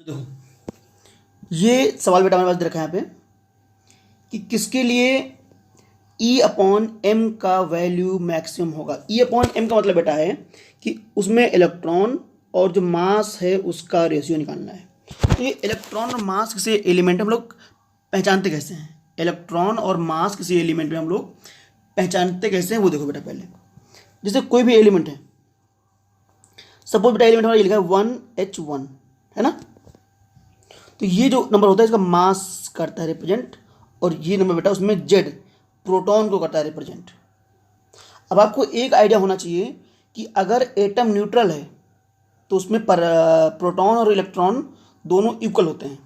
देखो, ये सवाल बेटा हमारे पास दे रखा है यहाँ पे कि किसके लिए E अपॉन एम का वैल्यू मैक्सिमम होगा। E अपॉन एम का मतलब बेटा है कि उसमें इलेक्ट्रॉन और जो मास है उसका रेशियो निकालना है। तो ये इलेक्ट्रॉन और मास किसी एलिमेंट हम लोग पहचानते कैसे हैं, इलेक्ट्रॉन और मास किसी एलिमेंट में हम लोग पहचानते कैसे हैं वो देखो बेटा। पहले जैसे कोई भी एलिमेंट है, सपोज बेटा एलिमेंट हमारा ये लिखा है 1H1 है ना, तो ये जो नंबर होता है इसका मास करता है रिप्रेजेंट, और ये नंबर बेटा उसमें जेड प्रोटॉन को करता है रिप्रेजेंट। अब आपको एक आइडिया होना चाहिए कि अगर एटम न्यूट्रल है तो उसमें प्रोटॉन और इलेक्ट्रॉन दोनों इक्वल होते हैं,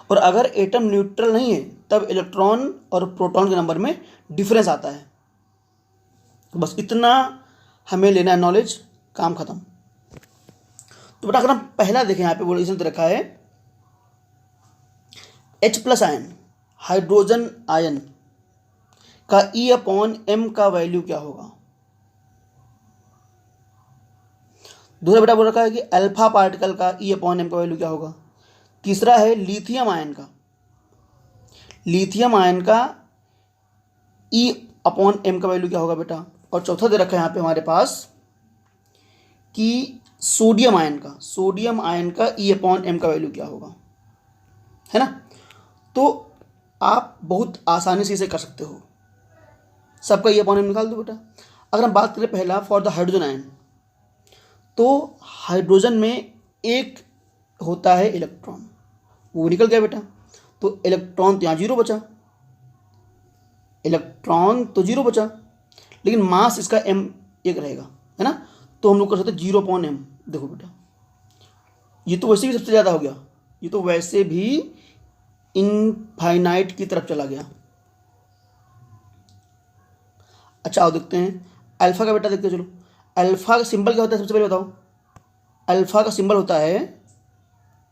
और अगर एटम न्यूट्रल नहीं है तब इलेक्ट्रॉन और प्रोटॉन के नंबर में डिफरेंस आता है। तो बस इतना हमें लेना है नॉलेज, काम खत्म। तो बेटा अगर हम पहला देखें यहाँ पे बोलिए दे रखा है H plus ion, hydrogen ion का E अपॉन एम का वैल्यू क्या होगा। दूसरा बेटा बोल रखा है कि अल्फा पार्टिकल का E अपॉन एम का वैल्यू क्या होगा। तीसरा है लिथियम आयन का, लिथियम आयन का E अपॉन एम का वैल्यू क्या होगा बेटा। और चौथा दे रखा है यहाँ पे हमारे पास कि सोडियम आयन का, सोडियम आयन का E अपॉन एम का वैल्यू क्या होगा, है ना। तो आप बहुत आसानी से इसे कर सकते हो, सबका E अपॉन एम निकाल दो बेटा। अगर हम बात करें पहला फॉर द हाइड्रोजन आयन, तो हाइड्रोजन में एक होता है इलेक्ट्रॉन, वो निकल गया बेटा, तो इलेक्ट्रॉन तो यहाँ जीरो बचा, इलेक्ट्रॉन तो जीरो बचा, लेकिन मास इसका m एक रहेगा, है ना। तो हम लोग कर सकते हैं 0/m। देखो बेटा ये तो वैसे भी सबसे ज़्यादा हो गया, ये तो वैसे भी इनफाइनाइट की तरफ चला गया। अच्छा आओ देखते हैं अल्फा का बेटा, देखते हैं चलो। अल्फा का सिंबल क्या होता है सबसे पहले बताओ। अल्फा का सिंबल होता है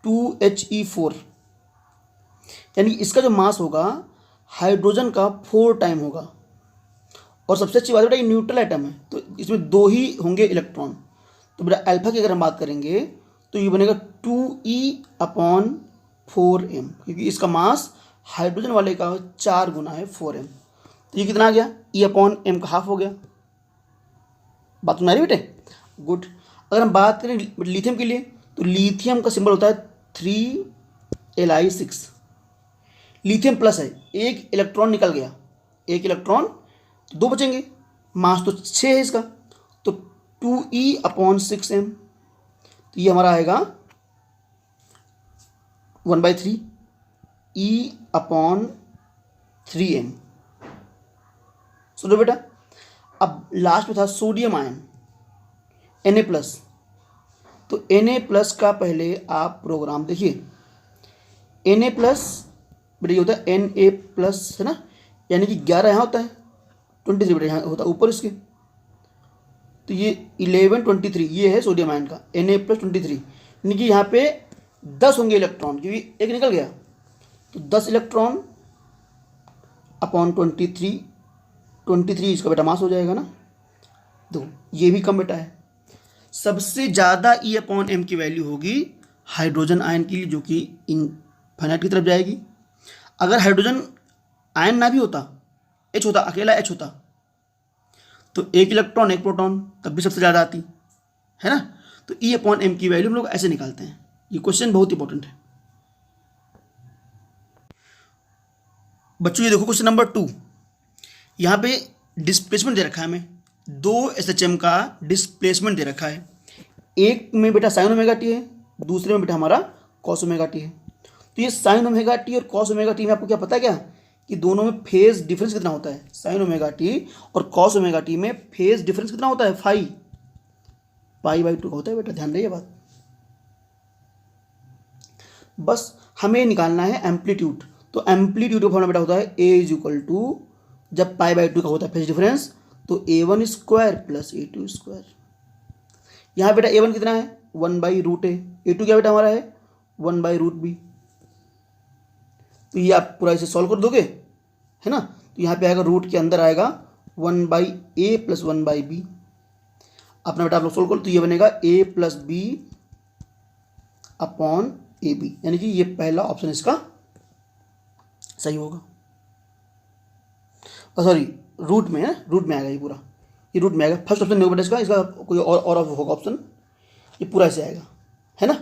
2He4, यानी कि इसका जो मास होगा हाइड्रोजन का 4 टाइम होगा। और सबसे अच्छी बात बेटा ये न्यूट्रल एटम है, तो इसमें दो ही होंगे इलेक्ट्रॉन। तो बेटा अल्फा की अगर हम बात करेंगे तो ये बनेगा 2E/4m, क्योंकि इसका मास हाइड्रोजन वाले का 4 गुना है 4m। तो ये कितना आ गया, E/m का हाफ हो गया। बात सुना रही बेटे, गुड। अगर हम बात करें लिथियम के लिए, तो लिथियम का सिंबल होता है 3Li6। लिथियम प्लस है, एक इलेक्ट्रॉन निकल गया, एक इलेक्ट्रॉन तो दो बचेंगे, मास तो 6 है इसका, तो 2E/6m। तो ये हमारा आएगा 1/3 E/3m। सुनो बेटा, अब लास्ट में था सोडियम आयन Na+, तो Na+ का पहले आप प्रोग्राम देखिए। Na+ बेटा ये होता है Na+, है ना, यानी कि 11 यहाँ होता है, 23 बेटा यहाँ होता है ऊपर इसके, तो ये 11 23 ये है सोडियम आयन का Na+23, यानी कि यहाँ पे 10 होंगे इलेक्ट्रॉन, क्योंकि एक निकल गया, तो 10 इलेक्ट्रॉन अपॉन 23 इसका बेटा मास हो जाएगा ना। तो ये भी कम बेटा है। सबसे ज़्यादा E/m की वैल्यू होगी हाइड्रोजन आयन की, जो कि इनफाइनाइट की तरफ जाएगी। अगर हाइड्रोजन आयन ना भी होता, H होता, अकेला H होता, तो एक इलेक्ट्रॉन एक प्रोटॉन, तब भी सबसे ज़्यादा आती, है ना। तो E/m की वैल्यू हम लोग ऐसे निकालते हैं। ये क्वेश्चन बहुत इंपॉर्टेंट है बच्चों। ये देखो क्वेश्चन नंबर 2, यहाँ पे डिस्प्लेसमेंट दे रखा है हमें, 2 SHM का डिस्प्लेसमेंट दे रखा है। एक में बेटा sin ωt है, दूसरे में बेटा हमारा cos ωt है। तो ये sin ωt और cos ωt में आपको क्या पता है क्या, कि दोनों में फेज डिफरेंस कितना होता है। sin ωt और cos ωt में फेज डिफरेंस कितना होता है, π/2 का होता है बेटा, ध्यान रहिए बात। बस हमें निकालना है एम्पलीट्यूड, तो एम्पलीट्यूड का फॉर्मूला बेटा होता है A जब π/2 का होता है फेज डिफरेंस, तो A1² + A2²। यहाँ बेटा A1 कितना है 1/√a, A2 क्या बेटा हमारा है 1/√b। तो ये आप पूरा इसे सॉल्व कर दोगे, है ना। तो यहाँ पे आएगा रूट के अंदर आएगा 1/a + 1/b। अपना बेटा आप लोग सोल्व करो, तो ये बनेगा a + b upon A b, यानी कि ये पहला ऑप्शन इसका सही होगा। सॉरी, रूट में है, रूट में आएगा ये पूरा, ये रूट में आएगा। फर्स्ट ऑप्शन नहीं होगा इसका, इसका कोई और होगा ऑप्शन, ये पूरा ऐसे आएगा, है ना।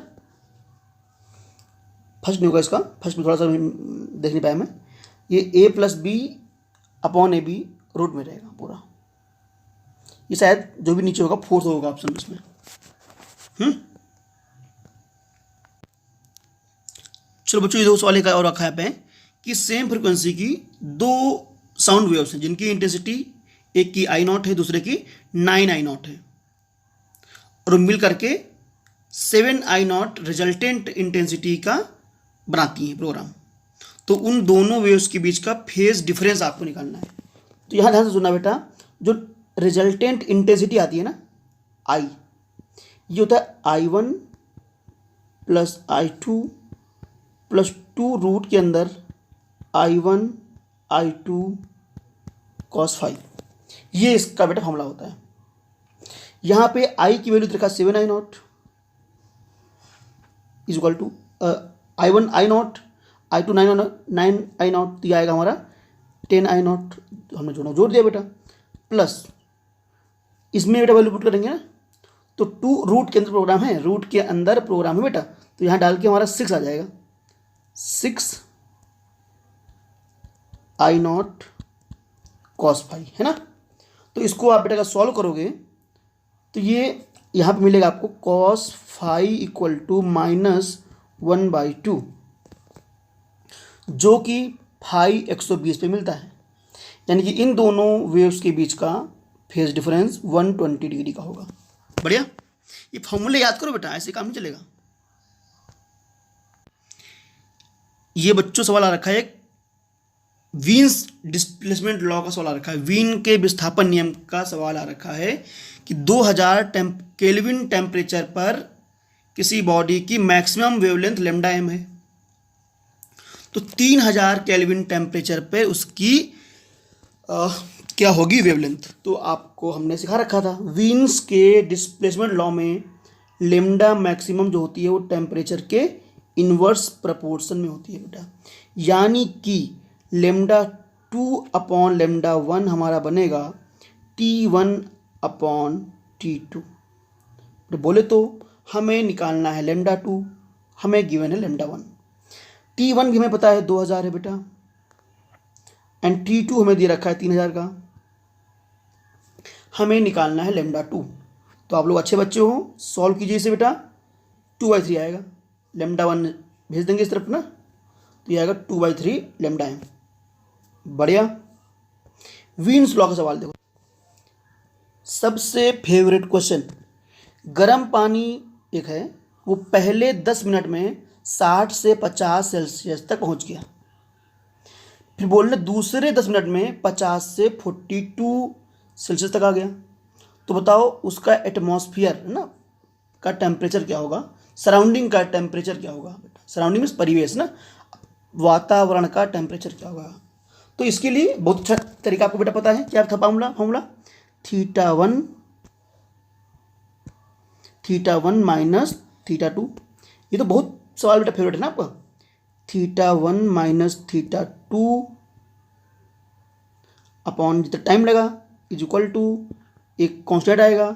फर्स्ट नहीं होगा इसका, फर्स्ट में थोड़ा सा देख नहीं पाया मैं। ये A plus B upon A B root में रहेगा पूरा। ये शायद जो भी नीचे होगा फोर्थ होगा ऑप्शन इसमें। चलो बच्चों, ये दो सवाल एक और रखा है पे कि सेम फ्रिक्वेंसी की दो साउंड वेव्स हैं जिनकी इंटेंसिटी एक की आई नॉट है, दूसरे की 9 आई नॉट है, और मिल करके 7 आई नॉट रिजल्टेंट इंटेंसिटी का बनाती हैं प्रोग्राम। तो उन दोनों वेव्स के बीच का फेज डिफरेंस आपको निकालना है। तो यहाँ ध्यान से सुनना बेटा, जो रिजल्टेंट इंटेंसिटी आती है ना आई, ये होता है I1 plus I2 plus 2 root के अंदर I1 I2 cos फाइव, ये इसका बेटा फॉर्मूला होता है। यहाँ पे I की वैल्यू रखा 7 I naught is equal to I1 I naught, I2 9 I naught, तो ये आएगा हमारा 10 आई नॉट, हमने जोड़ दिया बेटा, प्लस इसमें बेटा वैल्यू पुट करेंगे ना, तो 2 रूट के अंदर प्रोग्राम है, रूट के अंदर प्रोग्राम है बेटा, तो यहाँ डाल के हमारा 6 आ जाएगा, 6 आई नॉट कॉस फाइव, है ना। तो इसको आप बेटा का सॉल्व करोगे तो ये यहाँ पे मिलेगा आपको कॉस फाइव इक्वल टू -1/2, जो कि 5/120 पे मिलता है। यानी कि इन दोनों वेव्स के बीच का फेज डिफरेंस 120 डिग्री का होगा। बढ़िया, ये फॉर्मूले याद करो बेटा, ऐसे काम नहीं चलेगा। ये बच्चों सवाल आ रखा है, एक वीन्स डिस्प्लेसमेंट लॉ का सवाल आ रखा है, वीन के विस्थापन नियम का सवाल आ रखा है कि 2000 केल्विन टेम्परेचर पर किसी बॉडी की मैक्सिमम वेवलेंथ लैम्डा एम है, तो 3000 केल्विन टेम्परेचर पे उसकी क्या होगी वेवलेंथ। तो आपको हमने सिखा रखा था वीन्स के डिस्प्लेसमेंट लॉ में लैम्डा मैक्सिमम जो होती है वो टेम्परेचर के इन्वर्स प्रपोर्शन में होती है बेटा, यानी कि λ2 अपॉन λ1 हमारा बनेगा T1 अपॉन T2। तो बोले तो हमें निकालना है λ2, हमें गिवन है λ1। T1 भी हमें पता है 2000 है बेटा, एंड T2 हमें दे रखा है 3000 का, हमें निकालना है λ2। तो आप लोग अच्छे बच्चे हो, सॉल्व कीजिए इसे बेटा, 2/3 आएगा, λ1 भेज देंगे इस तरफ ना, तो ये आएगा 2/3 λm। बढ़िया। वीन्स लॉ का सवाल देखो, सबसे फेवरेट क्वेश्चन। गर्म पानी एक है, वो पहले 10 मिनट में 60 से 50 सेल्सियस तक पहुंच गया, फिर बोलने दूसरे 10 मिनट में 50 से 42 सेल्सियस तक आ गया। तो बताओ उसका एटमॉस्फेयर ना का टेम्परेचर क्या होगा, सराउंडिंग का टेम्परेचर क्या होगा बेटा, सराउंडिंग मीन्स परिवेश ना, वातावरण का टेम्परेचर क्या होगा। तो इसके लिए बहुत अच्छा तरीका आपको बेटा पता है, क्या था फॉर्मूला θ1 माइनस θ2। ये तो बहुत सवाल बेटा फेवरेट है ना आपका, θ1 माइनस θ2 अपॉन जितना टाइम लगा इज इक्वल टू एक कॉन्स्टेंट आएगा,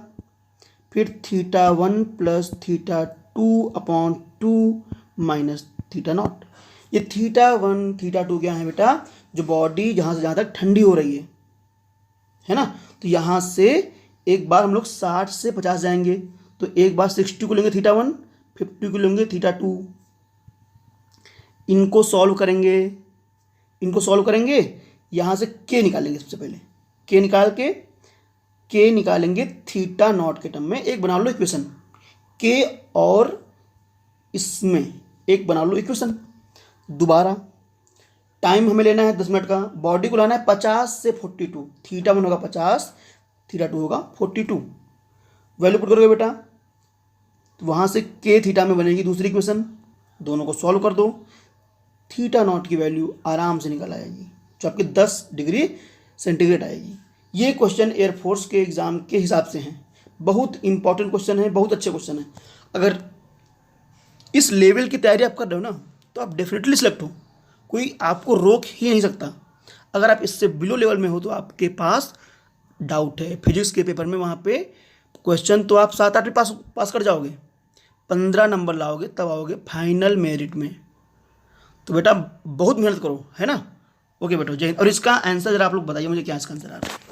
फिर θ1 प्लस θ2 अपॉन 2 माइनस θ0। ये θ1 θ2 क्या है बेटा, जो बॉडी जहाँ से जहाँ तक ठंडी हो रही है ना, तो यहाँ से एक बार हम लोग 60 से 50 जाएंगे, तो एक बार 60 को लेंगे θ1, 50 को लेंगे θ2, इनको सॉल्व करेंगे, यहाँ से k निकालेंगे, सबसे पहले k निकालेंगे θ0 के टर्म में, एक बना लो इक्वेशन k और इसमें एक बना लो इक्वेशन। दोबारा टाइम हमें लेना है 10 मिनट का, बॉडी को लाना है 50 से 42, θ1 होगा 50, θ2 होगा 42, वैल्यू पुट करोगे बेटा, तो वहाँ से k थीटा में बनेगी दूसरी इक्वेशन, दोनों को सॉल्व कर दो, θ0 की वैल्यू आराम से निकल आएगी, जो आपकी 10 डिग्री सेंटीग्रेड आएगी। ये क्वेश्चन एयरफोर्स के एग्ज़ाम के हिसाब से हैं, बहुत इंपॉर्टेंट क्वेश्चन है, बहुत अच्छे क्वेश्चन है। अगर इस लेवल की तैयारी आप कर रहे हो ना, तो आप डेफिनेटली सिलेक्ट हो, कोई आपको रोक ही नहीं सकता। अगर आप इससे बिलो लेवल में हो तो आपके पास डाउट है। फिजिक्स के पेपर में वहाँ पे क्वेश्चन तो आप 7-8 में पास पास कर जाओगे, 15 नंबर लाओगे तब आओगे फाइनल मेरिट में। तो बेटा बहुत मेहनत करो, है ना। ओके बेटा, जय हिंद। और इसका आंसर जरा आप लोग बताइए मुझे, क्या इसका आंसर आ रहा है।